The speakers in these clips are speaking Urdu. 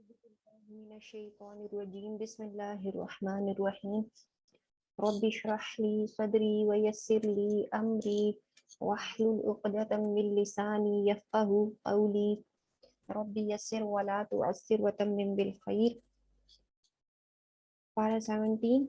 من الشيطان الرجيم بسم الله الرحمن الرحيم رب اشرح لي صدري ويسر لي أمري واحلل عقدة من لساني يفقه قولي رب يسر ولا تعسر وتمم بالخير. Para 17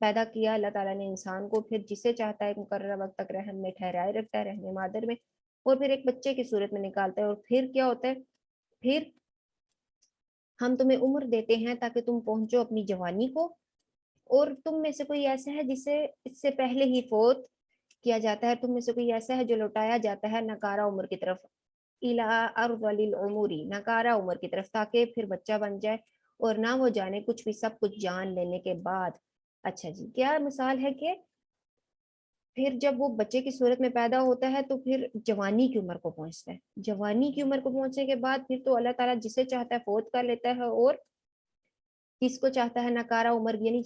پیدا کیا اللہ تعالیٰ نے انسان کو، پھر جسے چاہتا ہے مقررہ وقت تک رحم میں ٹھہرائے رکھتا ہے، رحم مادر میں، اور پھر ایک بچے کی صورت میں نکالتا ہے، اور پھر کیا ہوتا ہے، پھر ہم تمہیں عمر دیتے ہیں تاکہ تم پہنچو اپنی جوانی کو، اور تم میں سے کوئی ایسا ہے جسے اس سے پہلے ہی فوت کیا جاتا ہے، تم میں سے کوئی ایسا ہے جو لوٹایا جاتا ہے نکارہ عمر کی طرف، الا ارذل العمری، نکارہ عمر کی طرف، تاکہ پھر بچہ بن جائے اور نہ وہ جانے کچھ بھی، سب کچھ جان لینے کے بعد۔ اچھا جی، کیا مثال ہے کہ پھر جب وہ بچے کی صورت میں پیدا ہوتا ہے تو پھر جوانی کی عمر کو پہنچتا ہے، جوانی کی عمر کو پہنچنے کے بعد پھر تو اللہ تعالیٰ جسے چاہتا ہے فوت کر لیتا ہے، اور کس کو چاہتا ہے نکارہ عمر یعنی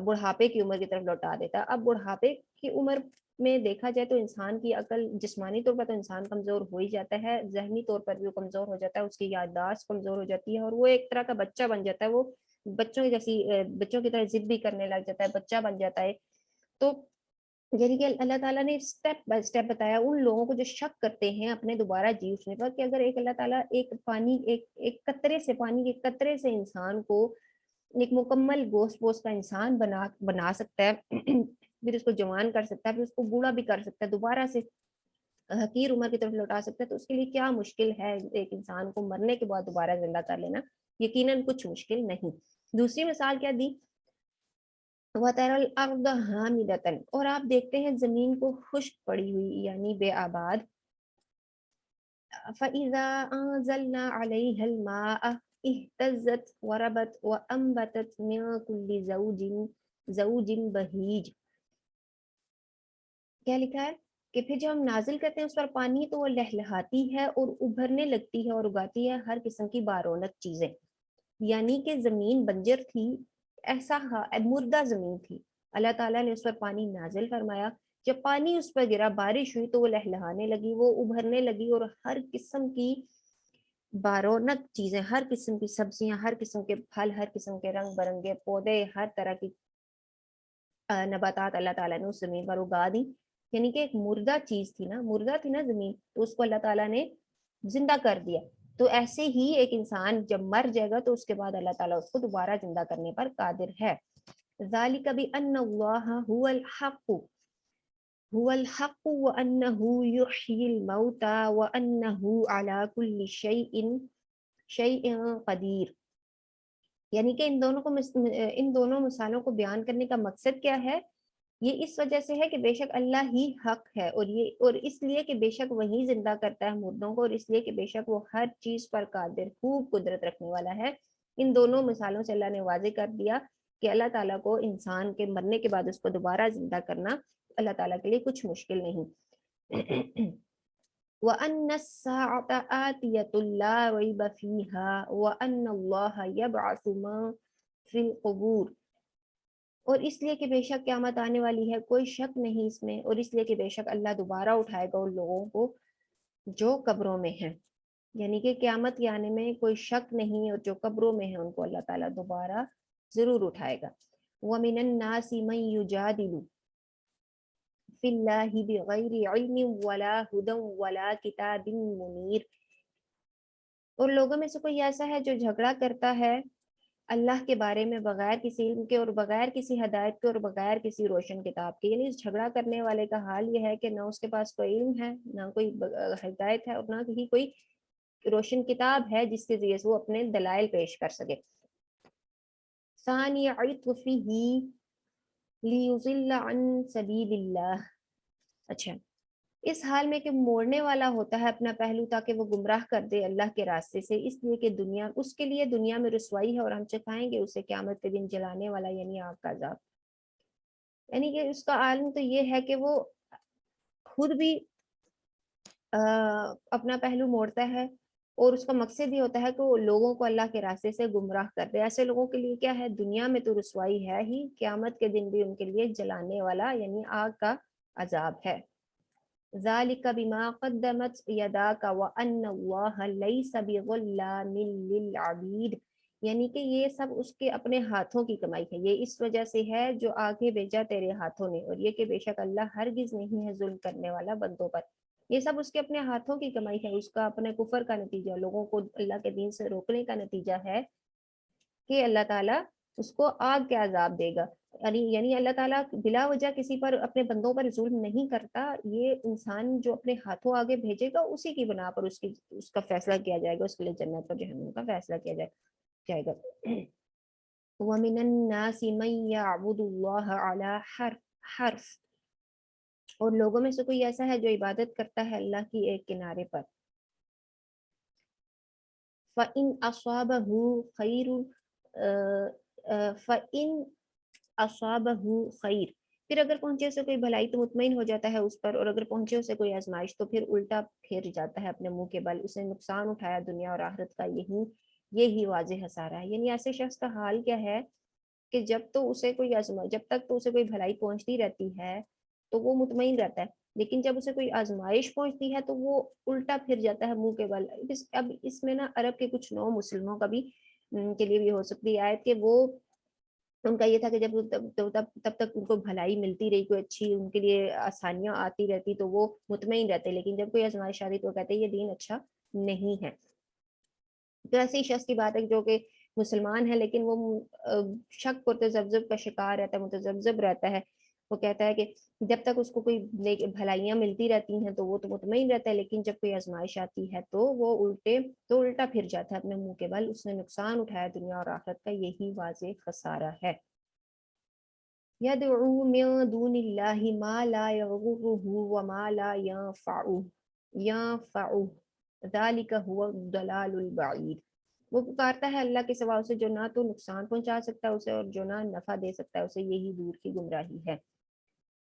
بڑھاپے کی عمر کی طرف لوٹا دیتا ہے۔ اب بڑھاپے کی عمر میں دیکھا جائے تو انسان کی عقل جسمانی طور پر تو انسان کمزور ہو ہی جاتا ہے، ذہنی طور پر بھی وہ کمزور ہو جاتا ہے، اس کی یادداشت کمزور ہو جاتی ہے، اور وہ ایک طرح کا بچہ بن جاتا ہے، وہ بچوں کی جیسی بچوں کی طرح ضد بھی کرنے لگ جاتا ہے، بچہ بن جاتا ہے۔ تو یعنی کہ اللہ تعالیٰ نے اسٹیپ بائی اسٹیپ بتایا ان لوگوں کو جو شک کرتے ہیں اپنے دوبارہ جی اٹھنے پر، کہ اگر ایک اللہ تعالیٰ ایک قطرے سے، پانی کے قطرے سے انسان کو ایک مکمل گوشت پوش کا انسان بنا سکتا ہے، پھر اس کو جوان کر سکتا ہے، پھر اس کو بوڑھا بھی کر سکتا ہے، دوبارہ سے حقیر عمر کی طرف لوٹا سکتا ہے، تو اس کے لیے کیا مشکل ہے ایک انسان کو مرنے کے بعد دوبارہ زندہ کر لینا؟ یقیناً کچھ مشکل نہیں۔ دوسری مثال کیا دی، وَتَرَى الْأَرْضَ هَامِدَةً، اور آپ دیکھتے ہیں زمین کو خشک پڑی ہوئی یعنی بے آباد، فَإِذَا أَنزَلْنَا عَلَيْهَا الْمَاءَ اهْتَزَّتْ وَرَبَتْ وَأَنبَتَتْ مِن كُلِّ زَوْجٍ بَهِيجٍ۔ کیا لکھا ہے کہ پھر جب ہم نازل کرتے ہیں اس پر پانی تو وہ لہلہاتی ہے اور ابھرنے لگتی ہے اور اگاتی ہے ہر قسم کی بارونق چیزیں، یعنی کہ زمین بنجر تھی، ایسا مردہ زمین تھی، اللہ تعالیٰ نے اس پر پانی نازل فرمایا، جب پانی اس پر گرا، بارش ہوئی تو وہ لہلہانے لگی، وہ ابھرنے لگی، اور ہر قسم کی بارونق چیزیں، ہر قسم کی سبزیاں، ہر قسم کے پھل، ہر قسم کے رنگ برنگے پودے، ہر طرح کی نباتات اللہ تعالیٰ نے اس زمین پر اگا دی۔ یعنی کہ ایک مردہ چیز تھی نا، مردہ تھی نا زمین، تو اس کو اللہ تعالیٰ نے زندہ کر دیا۔ تو ایسے ہی ایک انسان جب مر جائے گا تو اس کے بعد اللہ تعالیٰ اس کو دوبارہ زندہ کرنے پر قادر ہے۔ ذالک بأن اللہ هو الحق وأنه يحيي الموتى وأنه على كل شيء قدیر، یعنی کہ ان دونوں مثالوں کو بیان کرنے کا مقصد کیا ہے؟ یہ اس وجہ سے ہے کہ بے شک اللہ ہی حق ہے، اور اس لیے کہ بے شک وہی زندہ کرتا ہے مردوں کو، اور اس لیے کہ بے شک وہ ہر چیز پر قادر، خوب قدرت رکھنے والا ہے۔ ان دونوں مثالوں سے اللہ نے واضح کر دیا کہ اللہ تعالیٰ کو انسان کے مرنے کے بعد اس کو دوبارہ زندہ کرنا اللہ تعالیٰ کے لیے کچھ مشکل نہیں۔ وَأَنَّ السَّاعَةَ آتِيَةٌ لَا رَيْبَ فِيهَا وَأَنَّ اللَّهَ يَبْعَثُ مَن فِي الْقُبُورِ، اور اس لیے کہ بے شک قیامت آنے والی ہے، کوئی شک نہیں اس میں، اور اس لیے کہ بے شک اللہ دوبارہ اٹھائے گا ان لوگوں کو جو قبروں میں ہیں، یعنی کہ قیامت کے آنے میں کوئی شک نہیں، اور جو قبروں میں ہیں ان کو اللہ تعالیٰ دوبارہ ضرور اٹھائے گا۔ وَمِنَ النَّاسِ مَن يُجَادِلُ فِي اللَّهِ بِغَيْرِ عِلْمٍ وَلَا هُدًى وَلَا كِتَابٍ مُنِيرٍ، اور لوگوں میں سے کوئی ایسا ہے جو جھگڑا کرتا ہے اللہ کے بارے میں بغیر کسی علم کے، اور بغیر کسی ہدایت کے، اور بغیر کسی روشن کتاب کے، یعنی اس جھگڑا کرنے والے کا حال یہ ہے کہ نہ اس کے پاس کوئی علم ہے، نہ کوئی ہدایت ہے، اور نہ ہی کوئی روشن کتاب ہے جس کے ذریعے سے وہ اپنے دلائل پیش کر سکے۔ ثانی عطفہ لیضل عن سبیل اللہ، اچھا اس حال میں کہ موڑنے والا ہوتا ہے اپنا پہلو تاکہ وہ گمراہ کر دے اللہ کے راستے سے، اس لیے کہ اس کے لیے دنیا میں رسوائی ہے، اور ہم چکھائیں گے اسے قیامت کے دن جلانے والا یعنی آگ کا عذاب۔ یعنی کہ اس کا عالم تو یہ ہے کہ وہ خود بھی اپنا پہلو موڑتا ہے، اور اس کا مقصد یہ ہوتا ہے کہ وہ لوگوں کو اللہ کے راستے سے گمراہ کر دے۔ ایسے لوگوں کے لیے کیا ہے، دنیا میں تو رسوائی ہے ہی، قیامت کے دن بھی ان کے لیے جلانے والا یعنی آگ کا عذاب ہے۔ ذالک بما قدمت یداک وان اللہ لیس بظلام للعبید، یعنی کہ یہ سب اس کے اپنے ہاتھوں کی کمائی ہے، یہ اس وجہ سے ہے جو آگے بھیجا تیرے ہاتھوں نے، اور یہ کہ بے شک اللہ ہرگز نہیں ہے ظلم کرنے والا بندوں پر۔ یہ سب اس کے اپنے ہاتھوں کی کمائی ہے، اس کا اپنے کفر کا نتیجہ، لوگوں کو اللہ کے دین سے روکنے کا نتیجہ ہے کہ اللہ تعالیٰ اس کو آگ کے عذاب دے گا. یعنی اللہ تعالیٰ بلا وجہ کسی پر اپنے بندوں پر ظلم نہیں کرتا. یہ انسان جو اپنے ہاتھوں آگے بھیجے گا اسی کی بنا پر اس کا فیصلہ کیا جائے گا, اس کے لیے جنت اور جہنم کا فیصلہ کیا جائے گا. وَمِنَ النَّاسِ مَن يَعْبُدُ اللَّهَ عَلَى حَرْفٍ, اور لوگوں میں سے کوئی ایسا ہے جو عبادت کرتا ہے اللہ کی ایک کنارے پر. فَإِنْ أَصَابَهُ خَيْرٌ فَإِنْ أَصَابَهُ خَيْرٌ, پھر اگر پہنچے اسے کوئی بھلائی تو مطمئن ہو جاتا ہے اس پر, اور اگر پہنچے اسے کوئی آزمائش تو پھر الٹا پھیر جاتا ہے اپنے منہ کے بل. اسے نقصان اٹھایا دنیا اور آخرت کا, یہی واضح خسارہ ہے. یعنی ایسے شخص کا حال کیا ہے کہ جب تک تو اسے کوئی بھلائی پہنچتی رہتی ہے تو وہ مطمئن رہتا ہے, لیکن جب اسے کوئی آزمائش پہنچتی ہے تو وہ الٹا پھر جاتا ہے منہ کے بل. اب اس میں نا عرب کے کچھ نو مسلموں کا بھی کے لیے بھی ہو سکتی ہے آیت کہ وہ ان کا یہ تھا کہ جب تب تک ان کو بھلائی ملتی رہی, کوئی اچھی ان کے لیے آسانیاں آتی رہتی تو وہ مطمئن رہتے, لیکن جب کوئی آزمائش آتی تو وہ کہتے ہیں یہ دین اچھا نہیں ہے. تو ایسے ہی شخص کی بات ہے جو کہ مسلمان ہے لیکن وہ شک اور تذبذب کا شکار رہتا ہے, متذبذب رہتا ہے. وہ کہتا ہے کہ جب تک اس کو کوئی بھلائیاں ملتی رہتی ہیں تو وہ تو مطمئن رہتا ہے, لیکن جب کوئی آزمائش آتی ہے تو وہ الٹا پھر جاتا ہے اپنے منہ کے بل. اس نے نقصان اٹھایا دنیا اور آخرت کا, یہی واضح خسارہ ہے. يَدْعُو مِن دُونِ اللَّهِ مَا لَا يَضُرُّهُ وَمَا لَا يَنفَعُهُ ذَلِكَ هُوَ الضَّلَالُ الْبَعِيدُ, وہ پکارتا ہے اللہ کے سوا اسے جو نہ تو نقصان پہنچا سکتا ہے اسے اور جو نہ نفع دے سکتا ہے اسے, یہی دور کی گمراہی ہے.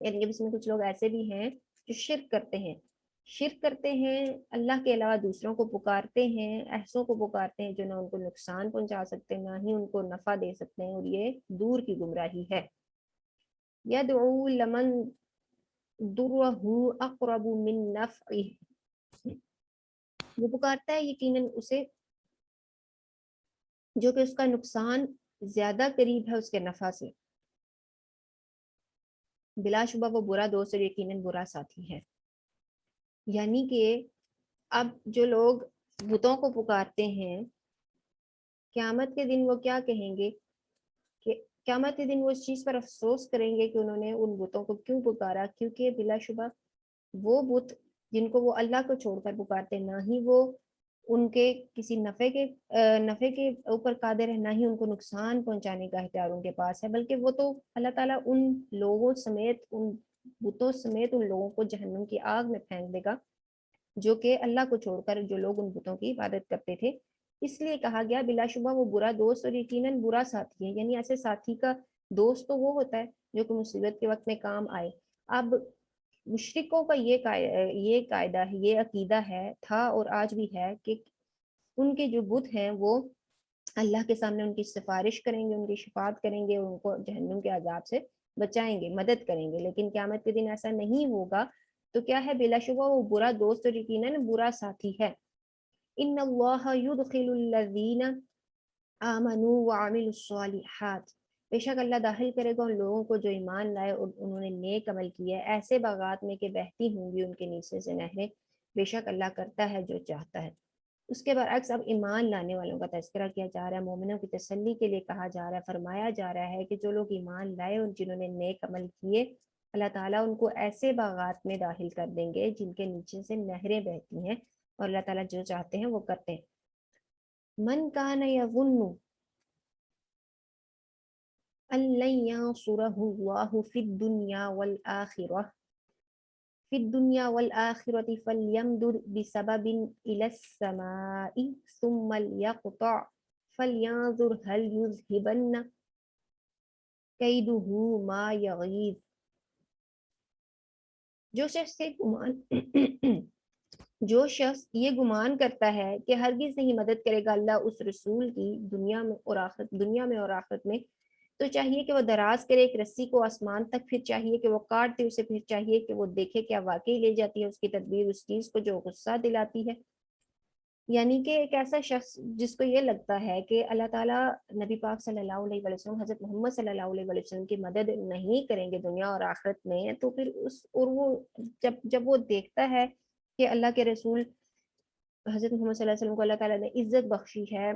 یعنی اس میں کچھ لوگ ایسے بھی ہیں جو شرک کرتے ہیں اللہ کے علاوہ دوسروں کو پکارتے ہیں, ایسوں کو پکارتے ہیں جو نہ ان کو نقصان پہنچا سکتے نہ ہی ان کو نفع دے سکتے ہیں, اور یہ دور کی گمراہی ہے. يَدْعُو لَمَن ضُرَّهُ أَقْرَبُ مِن نَفْعِهِ, وہ پکارتا ہے یقیناً اسے جو کہ اس کا نقصان زیادہ قریب ہے اس کے نفع سے. بلا شبہ وہ برا دوست اور یقیناً برا ساتھی ہے. یعنی کہ اب جو لوگ بتوں کو پکارتے ہیں قیامت کے دن وہ کیا کہیں گے کہ قیامت کے دن وہ اس چیز پر افسوس کریں گے کہ انہوں نے ان بتوں کو کیوں پکارا, کیونکہ بلا شبہ وہ بت جن کو وہ اللہ کو چھوڑ کر پکارتے نہ ہی وہ ان کے کسی نفع کے اوپر قادر ہے, نہ ہی ان کو نقصان پہنچانے کا اختیار ان کے پاس ہے, بلکہ وہ تو اللہ تعالیٰ ان لوگوں سمیت ان بتوں سمیت ان لوگوں کو جہنم کی آگ میں پھینک دے گا جو کہ اللہ کو چھوڑ کر جو لوگ ان بتوں کی عبادت کرتے تھے. اس لیے کہا گیا بلا شبہ وہ برا دوست اور یقیناً برا ساتھی ہے. یعنی ایسے ساتھی کا دوست تو وہ ہوتا ہے جو کہ مصیبت کے وقت میں کام آئے. اب مشرکوں کا یہ قاعدہ ہے, یہ عقیدہ ہے, تھا اور آج بھی ہے کہ ان کے جو بت ہیں وہ اللہ کے سامنے ان کی سفارش کریں گے, ان کی شفاعت کریں گے, ان کو جہنم کے عذاب سے بچائیں گے, مدد کریں گے. لیکن قیامت کے دن ایسا نہیں ہوگا تو کیا ہے, بلا شبہ وہ برا دوست اور یقیناً برا ساتھی ہے. ان اللہ یدخل الذین آمنوا وعملوا الصالحات, بے شک اللہ داخل کرے گا ان لوگوں کو جو ایمان لائے اور انہوں نے نیک عمل کیا ہے, ایسے باغات میں کہ بہتی ہوں گی ان کے نیچے سے نہریں, بے شک اللہ کرتا ہے جو چاہتا ہے. اس کے برعکس اب ایمان لانے والوں کا تذکرہ کیا جا رہا ہے, مومنوں کی تسلی کے لیے کہا جا رہا ہے, فرمایا جا رہا ہے کہ جو لوگ ایمان لائے اور جنہوں نے نیک عمل کیے اللہ تعالیٰ ان کو ایسے باغات میں داخل کر دیں گے جن کے نیچے سے نہریں بہتی ہیں, اور اللہ تعالیٰ جو چاہتے ہیں وہ کرتے ہیں. من کان یظن ان لن ینصرہ اللہ فی الدنیا والآخرة فلیمدد بسبب الی السماء ثم لیقطع فلینظر هل یذہبن کیدہ ما یغیظ. جو شخص یہ گمان کرتا ہے کہ ہرگز نہیں مدد کرے گا اللہ اس رسول کی دنیا میں اور آخرت میں, تو چاہیے کہ وہ دراز کرے ایک رسی کو آسمان تک, پھر چاہیے کہ وہ کاٹ دے اسے, پھر چاہیے کہ وہ دیکھے کیا واقعی لے جاتی ہے اس کی تدبیر اس چیز کو جو غصہ دلاتی ہے. یعنی کہ ایک ایسا شخص جس کو یہ لگتا ہے کہ اللہ تعالیٰ نبی پاک صلی اللہ علیہ وسلم حضرت محمد صلی اللہ علیہ وسلم کی مدد نہیں کریں گے دنیا اور آخرت میں, تو پھر وہ جب وہ دیکھتا ہے کہ اللہ کے رسول حضرت محمد صلی اللہ علیہ وسلم کو اللہ تعالیٰ نے عزت بخشی ہے,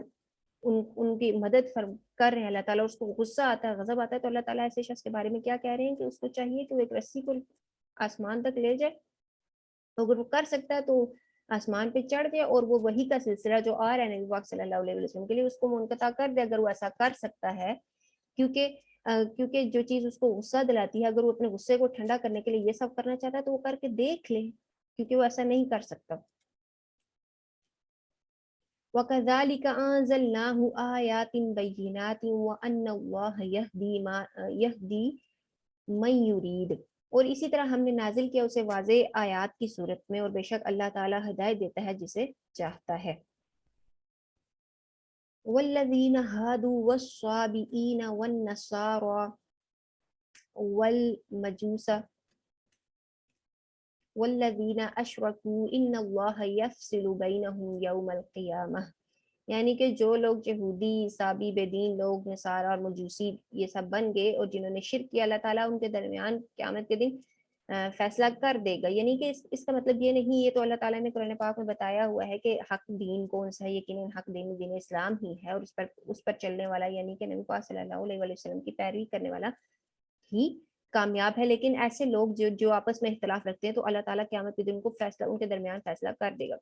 ان کی مدد کر رہے ہیں اللہ تعالیٰ، اس کو غصہ آتا ہے، غضب آتا ہے، تو اللہ تعالیٰ ایسے شخص کے بارے میں کیا کہہ رہے ہیں کہ اس کو چاہیے کہ وہ ایک رسی کو آسمان تک لے جائے، اگر وہ کر سکتا ہے تو آسمان پہ چڑھ جائے اور وہ وہی کا سلسلہ جو آ رہا ہے نبی پاک صلی اللہ علیہ وسلم کے لیے اس کو منقطع کر دے، اگر وہ ایسا کر سکتا ہے، کیونکہ جو چیز اس کو غصہ دلاتی ہے، اگر وہ اپنے غصے کو ٹھنڈا کرنے کے لیے یہ سب کرنا چاہتا ہے تو وہ کر کے دیکھ لے، کیونکہ وہ ایسا نہیں کر سکتا۔ وَكَذَلِكَ أَنزَلْنَاهُ آيَاتٍ بَيِّنَاتٍ وَأَنَّ اللَّهَ يَهْدِي مَن يُرِيدُ، اور اسی طرح ہم نے نازل کیا اسے واضح آیات کی صورت میں، اور بے شک اللہ تعالیٰ ہدایت دیتا ہے جسے چاہتا ہے۔ وَالَّذِينَ هَادُوا وَالصَّابِئِينَ وَالنَّصَارَى وَالْمَجُوسَ وَالَّذِينَ أَشْرَكُوا إِنَّ اللَّهَ يَفْصِلُ بَيْنَهُمْ يَوْمَ الْقِيَامَةِ، یعنی کہ جو لوگ یہودی، عیسائی، بے دین لوگ، نصارہ اور مجوسی یہ سب بن گئے اور جنہوں نے شرک کیا، اللہ تعالیٰ ان کے درمیان قیامت کے دن فیصلہ کر دے گا۔ یعنی کہ اس کا مطلب یہ نہیں، یہ تو اللہ تعالیٰ نے قرآن پاک میں بتایا ہوا ہے کہ حق دین کون سا ہے، یقیناً حق دین دین اسلام ہی ہے، اور اس پر چلنے والا یعنی کہ نبی پاک صلی اللہ علیہ وسلم کی پیروی کرنے والا ہی کامیاب ہے۔ لیکن ایسے لوگ جو آپس میں اختلاف رکھتے ہیں تو اللہ تعالیٰ قیامت کے دن کو فیصلہ ان کے درمیان فیصلہ کر دے گا۔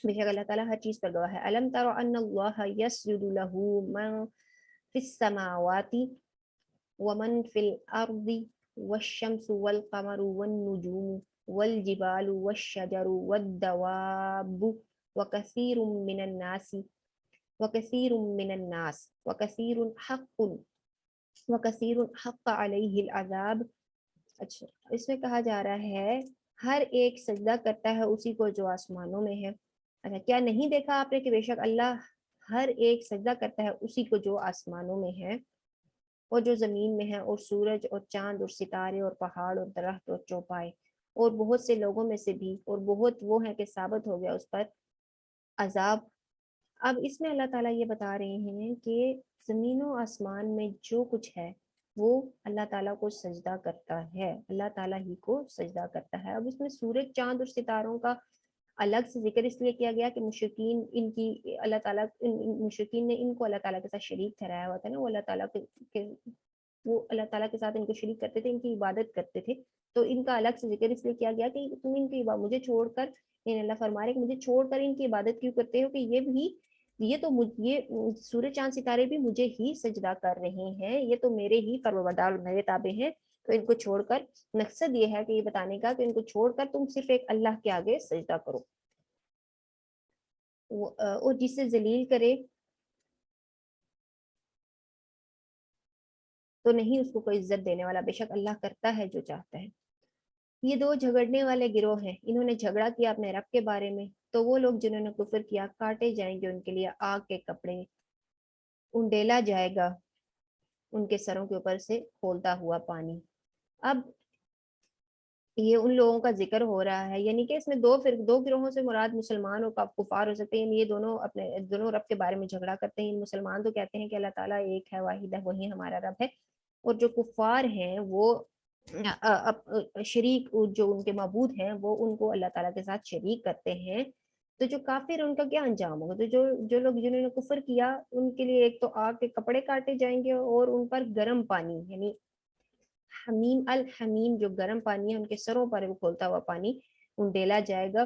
بے شک اللہ تعالیٰ ہر چیز پر گواہ ہے۔ الم تر ان اللہ یسجد له من فی السماوات ومن فی الارض والشمس والقمر والنجوم والجبال والشجر والدواب وكثير من الناس وكثير حق علیہ العذاب۔ اچھا، اس میں کہا جا رہا ہے ہر ایک سجدہ کرتا ہے اسی کو جو آسمانوں میں ہے۔ اچھا، کیا نہیں دیکھا آپ نے کہ بے شک اللہ ہر ایک سجدہ کرتا ہے اسی کو جو آسمانوں میں ہے اور جو زمین میں ہے، اور سورج اور چاند اور ستارے اور پہاڑ اور درخت اور چوپائے اور بہت سے لوگوں میں سے بھی، اور بہت وہ ہیں کہ ثابت ہو گیا اس پر عذاب۔ اب اس میں اللہ تعالیٰ یہ بتا رہے ہیں کہ زمین و آسمان میں جو کچھ ہے وہ اللہ تعالیٰ کو سجدہ کرتا ہے، اللہ تعالیٰ ہی کو سجدہ کرتا ہے۔ اب اس میں سورج، چاند اور ستاروں کا الگ سے ذکر اس لیے کیا گیا کہ مشرکین ان کی اللہ تعالیٰ مشرکین نے ان کو اللہ تعالیٰ کے ساتھ شریک ٹھہرایا ہوا تھا نا، وہ اللہ تعالیٰ کے وہ اللہ تعالیٰ کے ساتھ ان کو شریک کرتے تھے، ان کی عبادت کرتے تھے، تو ان کا الگ سے ذکر اس لیے کیا گیا کہ تم ان کی مجھے چھوڑ کر، یعنی اللہ فرما رہے کہ مجھے چھوڑ کر ان کی عبادت کیوں کرتے ہو، کہ یہ تو یہ سورج چاند ستارے بھی مجھے ہی سجدہ کر رہے ہیں، یہ تو میرے ہی فرمانبردار اور میرے تابع ہیں، تو ان کو چھوڑ کر، مقصد یہ ہے کہ یہ بتانے کا کہ ان کو چھوڑ کر تم صرف ایک اللہ کے آگے سجدہ کرو، اور جسے ذلیل کرے تو نہیں اس کو کوئی عزت دینے والا، بے شک اللہ کرتا ہے جو چاہتا ہے۔ یہ دو جھگڑنے والے گروہ ہیں، انہوں نے جھگڑا کیا اپنے رب کے بارے میں، تو وہ لوگ جنہوں نے کفر کیا کاٹے جائیں گے ان کے لیے آگ کے کپڑے، انڈیلا جائے گا ان کے سروں کے اوپر سے کھولتا ہوا پانی۔ اب یہ ان لوگوں کا ذکر ہو رہا ہے، یعنی کہ اس میں دو گروہوں سے مراد مسلمان اور کفار ہو سکتے ہیں، یہ دونوں رب کے بارے میں جھگڑا کرتے ہیں۔ مسلمان تو کہتے ہیں کہ اللہ تعالیٰ ایک ہے، واحد ہے، وہی ہمارا رب ہے، اور جو کفار ہیں وہ شریک جو ان کے معبود ہیں وہ ان کو اللہ تعالیٰ کے ساتھ شریک کرتے ہیں۔ تو جو کافر ان کا کیا انجام ہوگا؟ تو جو لوگ جنہوں نے کفر کیا ان کے لیے ایک تو آگ کے کپڑے کاٹے جائیں گے، اور ان پر گرم پانی، یعنی حمیم الحمیم جو گرم پانی ہے ان کے سروں پر وہ کھولتا ہوا پانی انڈیلا جائے گا،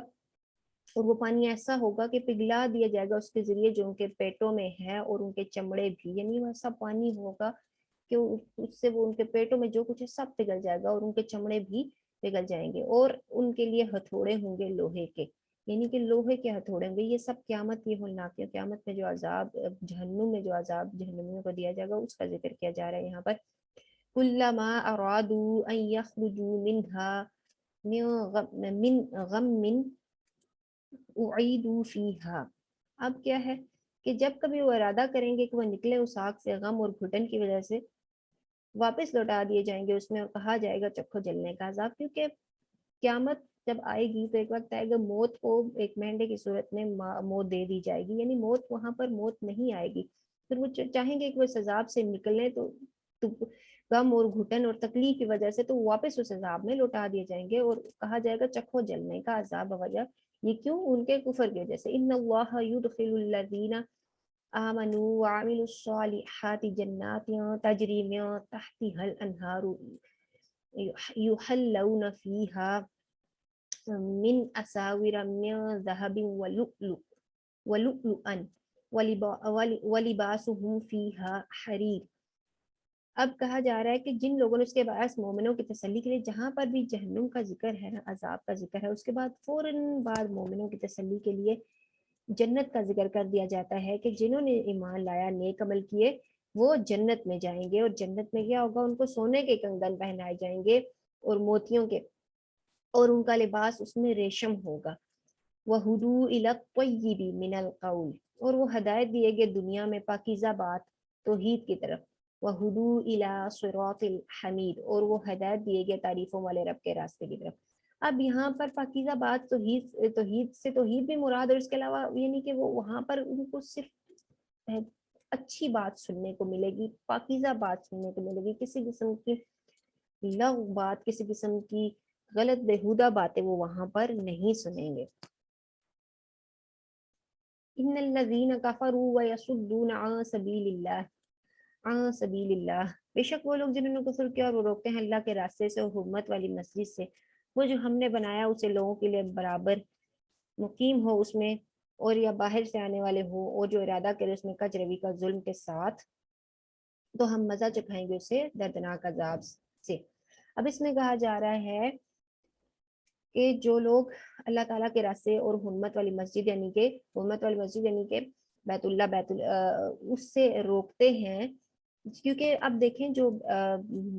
اور وہ پانی ایسا ہوگا کہ پگھلا دیا جائے گا اس کے ذریعے جو ان کے پیٹوں میں ہے، اور ان کے چمڑے بھی، یعنی وہ ایسا پانی ہوگا کہ اس سے وہ ان کے پیٹوں میں جو کچھ ہے سب پگھل جائے گا، اور ان کے چمڑے بھی پگھل جائیں گے، اور ان کے لیے ہتھوڑے ہوں گے لوہے کے، یعنی کہ لوہے کے ہتھوڑے ہوں گے۔ یہ سب قیامت یہ ہولناک ہے، قیامت میں جو عذاب جہنم میں جو عذاب جہنمیوں کو دیا جائے گا اس کا ذکر کیا جا رہا ہے یہاں پر۔ کلما ارادوا ان یخرجوا منها من غم اعیدوا فیہا۔ اب کیا ہے کہ جب کبھی وہ ارادہ کریں گے کہ وہ نکلے اس آگ سے غم اور گھٹن کی وجہ سے، واپس لوٹا دیے جائیں گے اس میں، اور کہا جائے گا چکھو جلنے کا عذاب، کیونکہ قیامت جب آئے گی تو ایک وقت آئے گا موت کو ایک مینڈے کی صورت میں موت دے دی جائے گی، یعنی موت وہاں پر موت نہیں آئے گی، پھر وہ چاہیں گے کہ وہ اس عذاب سے نکلیں تو غم اور گھٹن اور تکلیف کی وجہ سے تو واپس اس عذاب میں لوٹا دیے جائیں گے، اور کہا جائے گا چکھو جلنے کا عذاب بوجہ یہ کیوں؟ ان کے کفر کی وجہ سے۔ ان اللہ یدخل الذین آمنوا وعملوا الصالحات جنات تجری من تحتها الانہار یحلون فیہا من اساور من ذهب ولؤلؤا ولباسهم فیہا حریر۔ اب کہا جا رہا ہے کہ جن لوگوں نے اس کے باعث مومنوں کی تسلی کے لیے جہاں پر بھی جہنم کا ذکر ہے نا، عذاب کا ذکر ہے، اس کے بعد فوراً بعد مومنوں کی تسلی کے لیے جنت کا ذکر کر دیا جاتا ہے کہ جنہوں نے ایمان لایا، نیک عمل کیے، وہ جنت میں جائیں گے۔ اور جنت میں کیا ہوگا؟ ان کو سونے کے کنگن پہنائے جائیں گے اور موتیوں کے، اور ان کا لباس اس میں ریشم ہوگا۔ وَهُدُوا إِلَى الطَّيِّبِ مِنَ الْقَوْلِ، اور وہ ہدایت دیے گئے دنیا میں پاکیزہ بات توحید کی طرف۔ وَهُدُوا إِلَى صِرَاطِ الْحَمِيدِ، اور وہ ہدایت دیے گئے تعریفوں والے رب کے راستے کی طرف۔ اب یہاں پر پاکیزہ بات توحید سے توحید بھی مراد، اور اس کے علاوہ یعنی کہ وہ وہاں پر ان کو صرف اچھی بات سننے کو ملے گی، پاکیزہ بات سننے کو ملے گی، کسی قسم کی لغو بات، کسی قسم کی غلط بےہودہ باتیں وہ وہاں پر نہیں سنیں گے۔ ان الذین کفروا ویصدون عن سبیل اللہ، بے شک وہ لوگ جنہوں نے کفر کیا اور وہ روکتے ہیں اللہ کے راستے سے اور حرمت والی مسجد سے، وہ جو ہم نے بنایا اسے لوگوں کے لیے برابر مقیم ہو اس میں، اور یا باہر سے آنے والے ہو، اور جو ارادہ کرے اس میں کج روی کا ظلم کے ساتھ، تو ہم مزہ چکھائیں گے اسے دردناک عذاب سے۔ اب اس میں کہا جا رہا ہے کہ جو لوگ اللہ تعالیٰ کے راستے اور حرمت والی مسجد یعنی کہ بیت اللہ اس سے روکتے ہیں، کیونکہ اب دیکھیں جو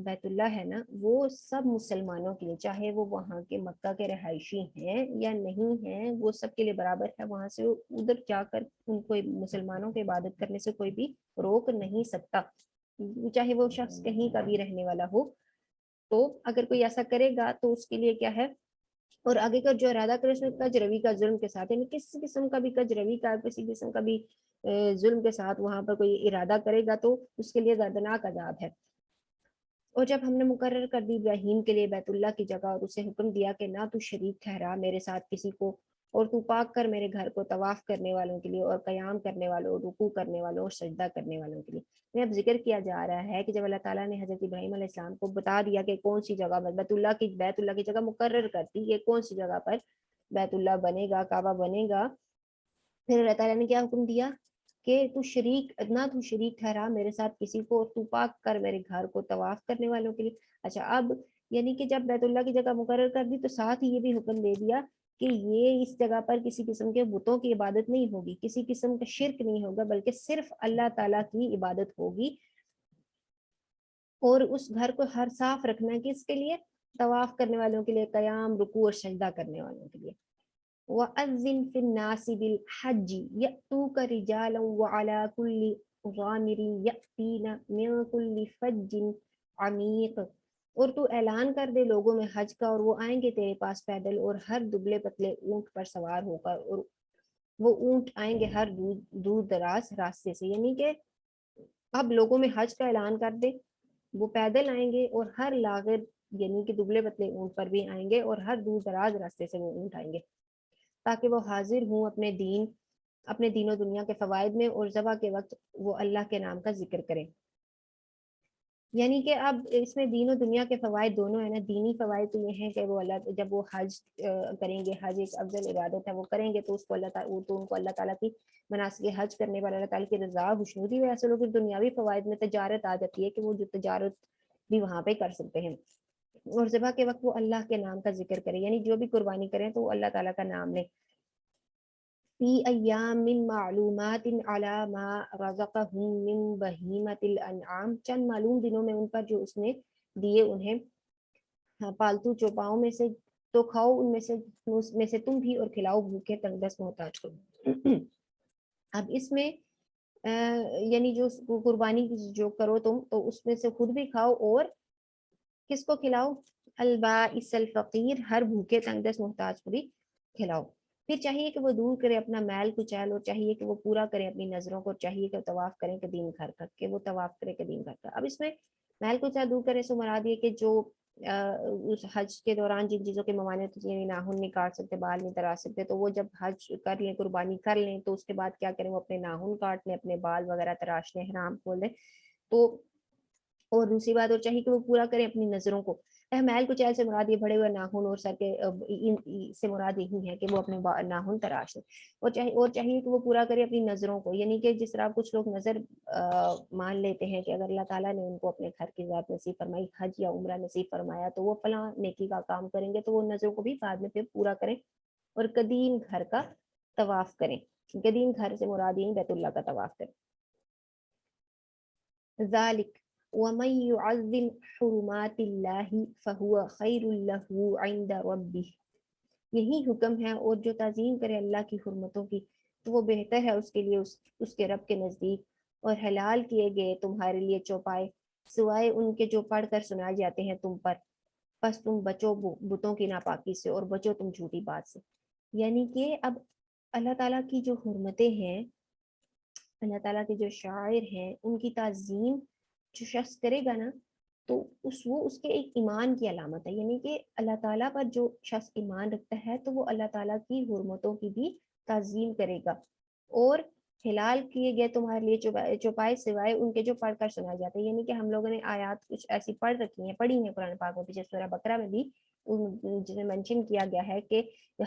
بیت اللہ ہے نا، وہ سب مسلمانوں کے لیے، چاہے وہ وہاں کے مکہ کے رہائشی ہیں یا نہیں ہیں، وہ سب کے لیے برابر ہے۔ وہاں سے ادھر جا کر ان کو مسلمانوں کی عبادت کرنے سے کوئی بھی روک نہیں سکتا، چاہے وہ شخص کہیں کا بھی رہنے والا ہو۔ تو اگر کوئی ایسا کرے گا تو اس کے لیے کیا ہے، اور آگے کا جو ارادہ کرے اس میں کج روی کا ظلم کے ساتھ، یعنی کسی قسم کا بھی کج روی کا، کسی قسم کا بھی ظلم کے ساتھ وہاں پر کوئی ارادہ کرے گا تو اس کے لیے دردناک عذاب ہے۔ اور جب ہم نے مقرر کر دی ابراہیم کے لیے بیت اللہ کی جگہ، اور اسے حکم دیا کہ نہ تو شریک ٹھہرا میرے ساتھ کسی کو، اور تو پاک کر میرے گھر کو طواف کرنے والوں کے لیے، اور قیام کرنے والوں، رکوع کرنے والوں، اور سجدہ کرنے والوں کے لیے۔ اب ذکر کیا جا رہا ہے کہ جب اللہ تعالیٰ نے حضرت ابراہیم علیہ السلام کو بتا دیا کہ کون سی جگہ بیت اللہ کی جگہ مقرر کرتی ہے، کون سی جگہ پر بیت اللہ بنے گا، کعبہ بنے گا، پھر اللہ تعالیٰ نے کیا حکم دیا کہ تو شریک ٹھہرا میرے ساتھ کسی کو، اور تو پاک کر میرے گھر کو طواف کرنے والوں کے لیے۔ اچھا، اب یعنی کہ جب بیت اللہ کی جگہ مقرر کر دی تو ساتھ ہی یہ بھی حکم دے دیا کہ یہ اس جگہ پر کسی قسم کے بتوں کی عبادت نہیں ہوگی، کسی قسم کا شرک نہیں ہوگا، بلکہ صرف اللہ تعالیٰ کی عبادت ہوگی۔ اور اس گھر کو ہر صاف رکھنا ہے کس کے لیے؟ طواف کرنے والوں کے لیے، قیام، رکوع اور سجدہ کرنے والوں کے لیے۔ وَأَذِّن فِي النَّاسِ بِالْحَجِّ يَأْتُوكَ رِجَالًا وَعَلَى كُلِّ ضَامِرٍ يَأْتِينَ مِنْ كُلِّ فَجٍّ عَمِيقٍ، اور تو اعلان کر دے لوگوں میں حج کا، اور وہ آئیں گے تیرے پاس پیدل اور ہر دبلے پتلے اونٹ پر سوار ہو کر، اور وہ اونٹ آئیں گے ہر دور دراز راستے سے، یعنی کہ اب لوگوں میں حج کا اعلان کر دے، وہ پیدل آئیں گے، اور ہر لاغر یعنی کہ دبلے پتلے اونٹ پر بھی آئیں گے، اور ہر دور دراز راستے سے وہ اونٹ آئیں گے، تاکہ وہ حاضر ہوں اپنے دین و دنیا کے فوائد میں، اور ذبح کے وقت وہ اللہ کے نام کا ذکر کریں۔ یعنی کہ اب اس میں دین و دنیا کے فوائد دونوں ہیں نا۔ دینی فوائد تو یہ ہیں کہ وہ جب وہ حج کریں گے، حج ایک افضل عبادت ہے، وہ کریں گے تو اس کو اللہ تعالیٰ کی مناسک حج کرنے والے اللہ تعالیٰ کی رضا خوشنودی بھی حاصل ہوگی۔ دنیاوی فوائد میں تجارت آ جاتی ہے کہ وہ جو تجارت بھی وہاں پہ کر سکتے ہیں، اور ذبح کے وقت وہ اللہ کے نام کا ذکر کریں، یعنی جو بھی قربانی کریں تو وہ اللہ تعالیٰ کا نام لیں۔ فی ایام معلومات علی ما رزقہم من بہیمۃ الانعام، چند معلوم دنوں میں ان پر جو اس نے دیے انہیں پالتو چوپاؤں میں سے، تو کھاؤ ان میں سے تم بھی، اور کھلاؤ بھوکے تنگ دست محتاج کو۔ اب اس میں یعنی جو قربانی جو کرو تم تو اس میں سے خود بھی کھاؤ، اور کس کو کھلاؤ؟ البائس الفقیر، ہر بھوکے تنگ دست محتاج کو بھی کھلاؤ۔ پھر چاہیے کہ وہ دور کرے اپنا میل کچیل، اور چاہیے کہ وہ پورا کرے اپنی نظروں کو، چاہیے کہ طواف کریں قدیم گھر کا، کہ وہ طواف کرے قدیم گھر کا۔ اب اس میں میل کچیل دور کرے سے مراد یہ کہ جو اس حج کے دوران جن چیزوں کے ممانعت یعنی ناخن نہیں کاٹ سکتے، بال نہیں ترا سکتے، تو وہ جب حج کر لیں، قربانی کر لیں، تو اس کے بعد کیا کریں، وہ اپنے ناخن کاٹ لیں، اپنے بال وغیرہ تراش لیں، حرام کھول لیں. تو اور دوسری بات اور چاہیے کہ وہ پورا کریں اپنی نظروں کو. احمال کو چہل سے مراد یہ بڑے ہوئے ناخن اور سر کے سے مراد یہی ہے کہ وہ اپنے ناخن تراش لیں. اور چاہیے کہ وہ پورا کرے اپنی نظروں کو، یعنی کہ جس طرح کچھ لوگ نظر مان لیتے ہیں کہ اگر اللہ تعالیٰ نے ان کو اپنے گھر کی ذات نصیب فرمائی، حج یا عمرہ نصیب فرمایا، تو وہ فلاں نیکی کا کام کریں گے، تو وہ نظروں کو بھی بعد میں پھر پورا کریں اور قدیم گھر کا طواف کریں. قدیم گھر سے مراد یہی بیت اللہ کا طواف کریں. ذالک ومن يعظم حرمات اللہ فهو خیر له عند ربه. یہی حکم ہے، اور جو تعظیم کرے اللہ کی حرمتوں کی تو وہ بہتر ہے اس کے لیے اس کے رب کے نزدیک. اور حلال کیے گئے تمہارے لیے چوپائے سوائے ان کے جو پڑھ کر سنائے جاتے ہیں تم پر، پس تم بچو بتوں کی ناپاکی سے اور بچو تم جھوٹی بات سے. یعنی کہ اب اللہ تعالیٰ کی جو حرمتیں ہیں، اللہ تعالیٰ کے جو شاعر ہیں، ان کی تعظیم جو شخص کرے گا نا، تو اس کے ایک ایمان کی علامت ہے. یعنی کہ اللہ تعالیٰ پر جو شخص ایمان رکھتا ہے تو وہ اللہ تعالیٰ کی حرمتوں کی بھی تعظیم کرے گا. اور حلال کیے گئے تمہارے لیے چوپائے سوائے ان کے جو پڑھ کر سنائے جاتے ہیں. یعنی کہ ہم لوگوں نے آیات کچھ ایسی پڑھی ہیں قرآن پاک میں، پیچھے سورہ بقرہ میں بھی جس میں منشن کیا گیا ہے کہ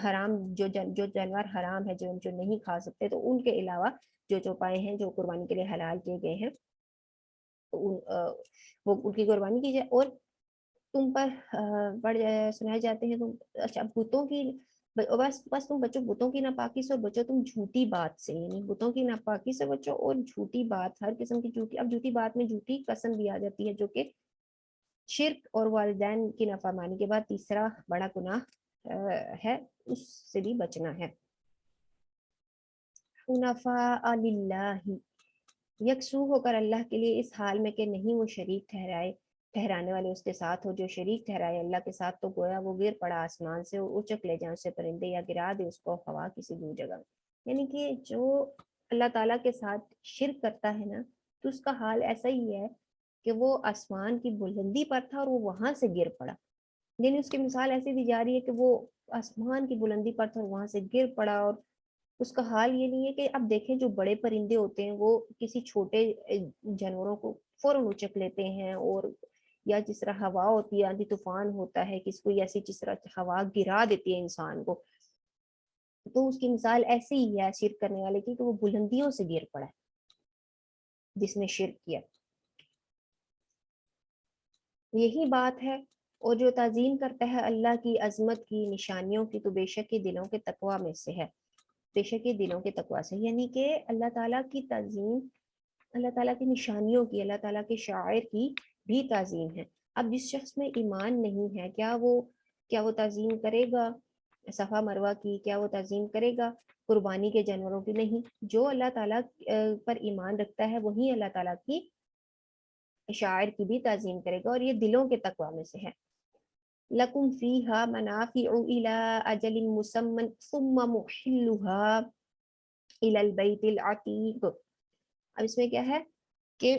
حرام جو جانور حرام ہے، جو نہیں کھا سکتے، تو ان کے علاوہ جو چوپائے ہیں جو قربانی کے لیے حلال کیے گئے ہیں وہ ان کی قربانی کی جائے. اور تم پر پڑھ سنائے جاتے ہیں. تم اچھا بتوں کی بس تم بچو بتوں کی ناپاکی سے اور بچو تم جھوٹی بات سے. یعنی بتوں کی ناپاکی سے بچو اور جھوٹی بات، ہر قسم کی جھوٹی. اب جھوٹی بات میں جھوٹی قسم بھی آ جاتی ہے، جو کہ شرک اور والدین کی نافرمانی کے بعد تیسرا بڑا گناہ ہے، اس سے بھی بچنا ہے. حنفاء للہ، یکسو ہو کر اللہ کے لیے، اس حال میں کہ نہیں وہ شریک ٹھہرانے والے اس کے ساتھ ہو. جو شریک ٹھہرائے اللہ کے ساتھ تو گویا وہ گر پڑا آسمان سے اور اچک لے جائیں سے پرندے، یا گرا دے اس کو ہوا کسی دور جگہ. یعنی کہ جو اللہ تعالیٰ کے ساتھ شرک کرتا ہے نا، تو اس کا حال ایسا ہی ہے کہ وہ آسمان کی بلندی پر تھا اور وہ وہاں سے گر پڑا. یعنی اس کی مثال ایسی دی جا رہی ہے کہ وہ آسمان کی بلندی پر تھا اور وہاں سے گر پڑا. اور اس کا حال یہ نہیں ہے کہ اب دیکھیں جو بڑے پرندے ہوتے ہیں وہ کسی چھوٹے جانوروں کو فوراً اچک لیتے ہیں، اور یا جس طرح ہوا ہوتی ہے، آندھی طوفان ہوتا ہے، کسی کو ایسی جس طرح ہوا گرا دیتی ہے انسان کو، تو اس کی مثال ایسی ہی ہے شرک کرنے والے کی کہ وہ بلندیوں سے گر پڑا ہے جس نے شرک کیا. یہی بات ہے. اور جو تعظیم کرتا ہے اللہ کی عظمت کی نشانیوں کی تو بے شک یہ دلوں کے تقوی میں سے ہے. بے شک یہ دلوں کے تقوی سے، یعنی کہ اللہ تعالیٰ کی تعظیم، اللہ تعالیٰ کی نشانیوں کی، اللہ تعالیٰ کے شاعر کی بھی تعظیم ہے. اب جس شخص میں ایمان نہیں ہے، کیا وہ تعظیم کرے گا صفا مروہ کی؟ کیا وہ تعظیم کرے گا قربانی کے جانوروں کی؟ نہیں. جو اللہ تعالیٰ پر ایمان رکھتا ہے وہی اللہ تعالیٰ کی شاعر کی بھی تعظیم کرے گا، اور یہ دلوں کے تقوی میں سے ہے. لَكُمْ فِيهَا مَنَافِعُ إِلَىٰ أَجَلٍ مُّسَمًّى ثُمَّ مُحِلُّهَا إِلَى الْبَيْتِ الْعَتِيقِ. اب اس میں کیا ہے کہ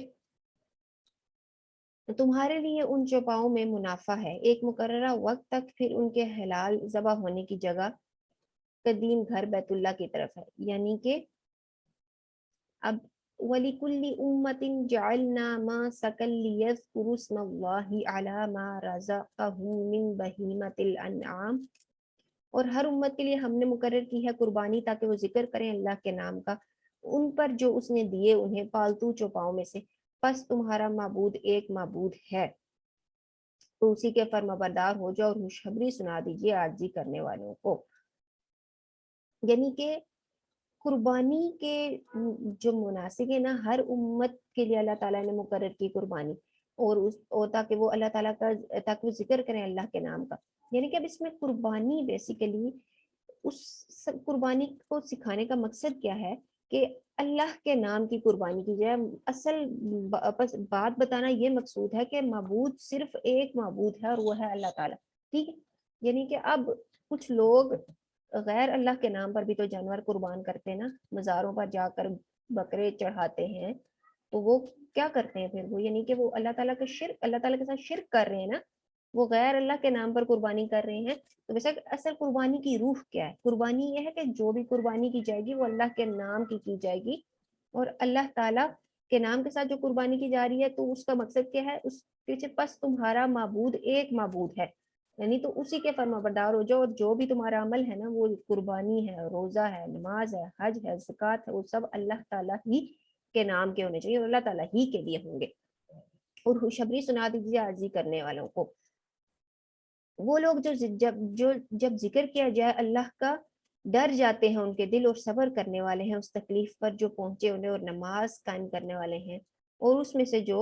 تمہارے لیے ان چوپاؤں میں منافع ہے ایک مقررہ وقت تک، پھر ان کے حلال ذبح ہونے کی جگہ قدیم گھر بیت اللہ کی طرف ہے. یعنی کہ اب وَلِكُلِّ أُمَّةٍ جَعَلْنَا مَنسَكًا لِيَذْكُرُوا اسْمَ اللَّهِ عَلَىٰ مَا رَزَقَهُم مِّن بَهِيمَةِ الْأَنْعَامِ. اور ہر امت کے لیے ہم نے مقرر کی ہے قربانی تاکہ وہ ذکر کریں اللہ کے نام کا ان پر جو اس نے دیے انہیں پالتو چوپاؤں میں سے. پس تمہارا معبود ایک معبود ہے، تو اسی کے فرمانبردار ہو جاؤ اور خوشخبری سنا دیجیے عاجزی کرنے والوں کو. یعنی کہ قربانی کے جو مناسک ہے نا، ہر امت کے لیے اللہ تعالیٰ نے مقرر کی قربانی، اور تاکہ وہ اللہ تعالیٰ کا تاکہ وہ ذکر کریں اللہ کے نام کا. یعنی کہ اب اس میں قربانی بیسیکلی اس قربانی کو سکھانے کا مقصد کیا ہے کہ اللہ کے نام کی قربانی کی جائے. اصل بات بتانا یہ مقصود ہے کہ معبود صرف ایک معبود ہے اور وہ ہے اللہ تعالیٰ. ٹھیک ہے. یعنی کہ اب کچھ لوگ غیر اللہ کے نام پر بھی تو جانور قربان کرتے ہیں نا، مزاروں پر جا کر بکرے چڑھاتے ہیں، تو وہ کیا کرتے ہیں پھر وہ، یعنی کہ وہ اللہ تعالیٰ کے ساتھ شرک کر رہے ہیں نا. وہ غیر اللہ کے نام پر قربانی کر رہے ہیں. تو بے شک اصل قربانی کی روح کیا ہے؟ قربانی یہ ہے کہ جو بھی قربانی کی جائے گی وہ اللہ کے نام کی جائے گی, اور اللہ تعالیٰ کے نام کے ساتھ جو قربانی کی جا رہی ہے تو اس کا مقصد کیا ہے؟ اس پیچھے پس تمہارا معبود ایک معبود ہے, یعنی تو اسی کے فرما بردار ہو جاؤ, اور جو بھی تمہارا عمل ہے نا, وہ قربانی ہے, روزہ ہے, نماز ہے, حج ہے, زکوٰۃ ہے, وہ سب اللہ تعالیٰ ہی کے نام کے ہونے چاہیے, اور اللہ تعالیٰ ہی کے لیے ہوں گے. اور خوشخبری سنا دیجیے عاجزی کرنے والوں کو, وہ لوگ جب ذکر کیا جائے اللہ کا ڈر جاتے ہیں ان کے دل, اور صبر کرنے والے ہیں اس تکلیف پر جو پہنچے انہیں, اور نماز قائم کرنے والے ہیں, اور اس میں سے جو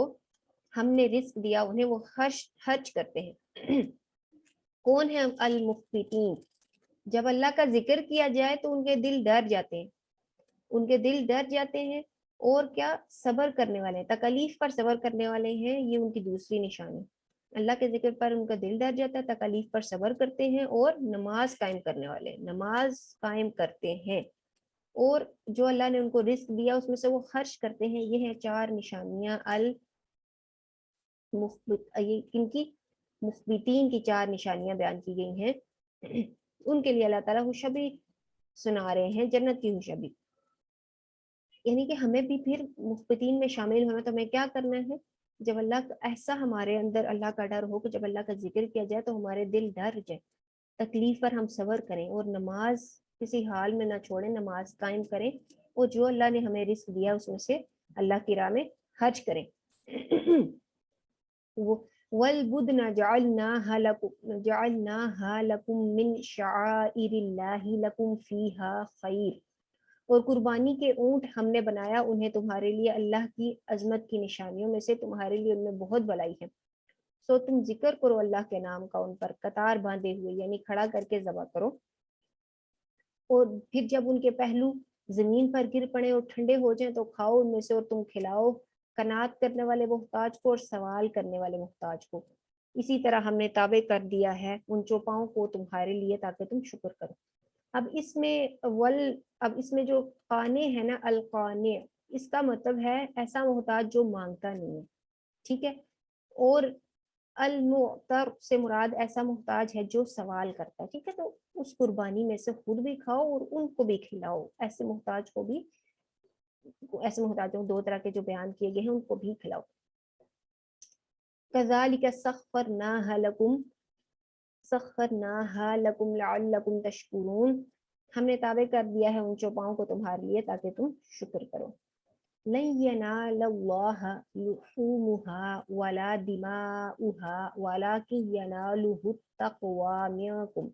ہم نے رزق دیا انہیں وہ خرچ کرتے ہیں. کون ہے المخبتین؟ جب اللہ کا ذکر کیا جائے تو ان کے دل ڈر جاتے ہیں, ان کے دل ڈر جاتے ہیں, اور کیا؟ صبر کرنے والے ہیں, تکلیف پر صبر کرنے والے ہیں, یہ ان کی دوسری نشانی. اللہ کے ذکر پر ان کا دل ڈر جاتا ہے, تکلیف پر صبر کرتے ہیں, اور نماز قائم کرنے والے ہیں, نماز قائم کرتے ہیں, اور جو اللہ نے ان کو رزق دیا اس میں سے وہ خرچ کرتے ہیں. یہ ہیں 4 نشانیاں ان کی مخبتین کی 4 نشانیاں بیان کی گئی ہیں. ان کے لیے اللہ تعالیٰ خوشخبری سنا رہے ہیں, جنت کی خوشخبری. یعنی کہ ہمیں بھی پھر مخبتین میں شامل ہونا, تو ہمیں کیا کرنا ہے؟ جب اللہ ایسا ہمارے اندر اللہ کا ڈر ہو کہ جب اللہ کا ذکر کیا جائے تو ہمارے دل ڈر جائے, تکلیف پر ہم صبر کریں, اور نماز کسی حال میں نہ چھوڑیں, نماز قائم کریں, اور جو اللہ نے ہمیں رزق دیا اس میں سے اللہ کی راہ میں خرچ کریں. وَالْبُدْنَ جَعَلْنَاهَا لَكُمْ مِنْ شَعَائِرِ اللَّهِ لَكُمْ فِيهَا خَيْرٌ, اور قربانی کے اونٹ ہم نے بنایا انہیں تمہارے لیے اللہ کی عظمت کی نشانیوں میں سے, تمہارے لیے ان میں بہت بھلائی ہے. سو تم ذکر کرو اللہ کے نام کا ان پر قطار باندھے ہوئے, یعنی کھڑا کر کے ذبح کرو, اور پھر جب ان کے پہلو زمین پر گر پڑے اور ٹھنڈے ہو جائیں تو کھاؤ ان میں سے, اور تم کھلاؤ قناعت کرنے والے محتاج کو اور سوال کرنے والے محتاج کو. اسی طرح ہم نے تابع کر دیا ہے ان چوپاؤں کو تمہارے لیے تاکہ تم شکر کرو. اب اس میں جو قانے ہے نا, القانے, اس کا مطلب ہے ایسا محتاج جو مانگتا نہیں ہے, ٹھیک ہے, اور المعتر سے مراد ایسا محتاج ہے جو سوال کرتا ہے, ٹھیک ہے. تو اس قربانی میں سے خود بھی کھاؤ اور ان کو بھی کھلاؤ, ایسے محتاج کو بھی, ایسے محتاجوں 2 طرح کے جو بیان کیے گئے ہیں ان کو بھی کھلاؤ. کذالک سخرناها لکم لعلکم تشکرون, ہم نے تابع کر دیا ہے ان چوپاؤں کو تمہارے لیے تاکہ تم شکر کرو. لن ینال اللہ لحومها ولا دماؤها ولکن ینالہ التقوی منکم,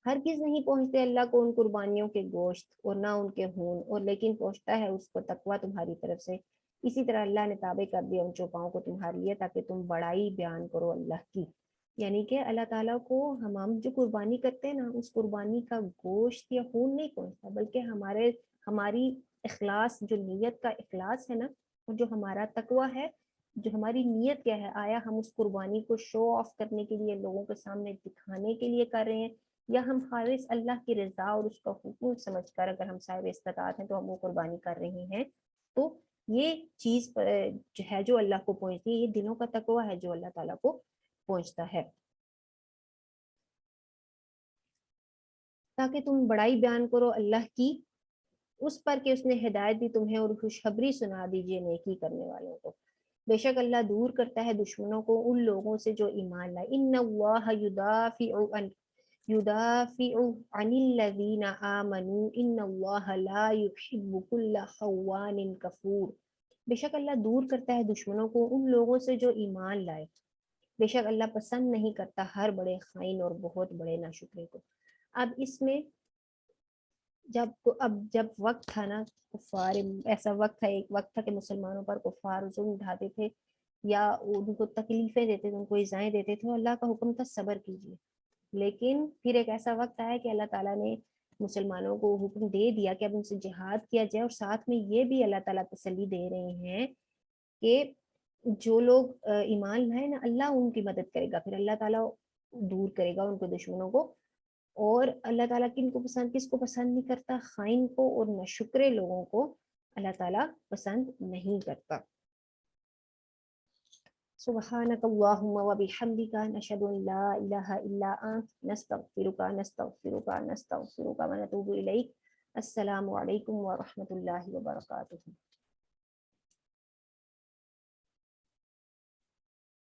ہرگز نہیں پہنچتے اللہ کو ان قربانیوں کے گوشت اور نہ ان کے خون, اور لیکن پہنچتا ہے اس کو تقوی تمہاری طرف سے. اسی طرح اللہ نے تابع کر دیا ان چوپاؤں کو تمہارے لیے تاکہ تم بڑائی بیان کرو اللہ کی. یعنی کہ اللہ تعالیٰ کو ہم جو قربانی کرتے ہیں نا, اس قربانی کا گوشت یا خون نہیں پہنچتا, بلکہ ہماری اخلاص, جو نیت کا اخلاص ہے نا, اور جو ہمارا تقوی ہے, جو ہماری نیت کیا ہے, آیا ہم اس قربانی کو شو آف کرنے کے لیے, لوگوں کے سامنے دکھانے کے لیے کر رہے ہیں, یا ہم خالص اللہ کی رضا اور اس کا حکم سمجھ کر, اگر ہم صاحب استطاعت ہیں تو ہم وہ قربانی کر رہے ہیں. تو یہ چیز جو ہے جو اللہ کو پہنچتی ہے, یہ دلوں کا تقوی ہے جو اللہ تعالیٰ کو پہنچتا ہے, تاکہ تم بڑائی بیان کرو اللہ کی اس پر کہ اس نے ہدایت دی تمہیں, اور خوشخبری سنا دیجئے نیکی کرنے والوں کو. بے شک اللہ دور کرتا ہے دشمنوں کو ان لوگوں سے جو ایمان لائے. ان اللہ یدافع عن الذین آمنوا ان اللہ لا یحب کل خوان کفور, بے شک اللہ دور کرتا ہے دشمنوں کو ان لوگوں سے جو ایمان لائے. بے شک اللہ پسند نہیں کرتا ہر بڑے خائن اور بہت بڑے ناشکرے کو. اب اس میں جب وقت تھا نا, کفار, ایسا وقت تھا, ایک وقت تھا کہ مسلمانوں پر کفار ظلم اٹھاتے تھے یا ان کو تکلیفیں دیتے تھے, ان کو ایذائیں دیتے تھے, اللہ کا حکم تھا صبر کیجیے. لیکن پھر ایک ایسا وقت آیا کہ اللہ تعالیٰ نے مسلمانوں کو حکم دے دیا کہ اب ان سے جہاد کیا جائے, اور ساتھ میں یہ بھی اللہ تعالیٰ تسلی دے رہے ہیں کہ جو لوگ ایمان لائے نا, اللہ ان کی مدد کرے گا, پھر اللہ تعالیٰ دور کرے گا ان کو دشمنوں کو. اور اللہ تعالیٰ کس کو پسند نہیں کرتا؟ خائن کو اور ناشکرے لوگوں کو اللہ تعالیٰ پسند نہیں کرتا. سبحانك اللهم وبحمدك نشهد ان لا اله الا انت نستغفرك ونتوب اليك. السلام علیکم ورحمۃ اللہ وبرکاتہ.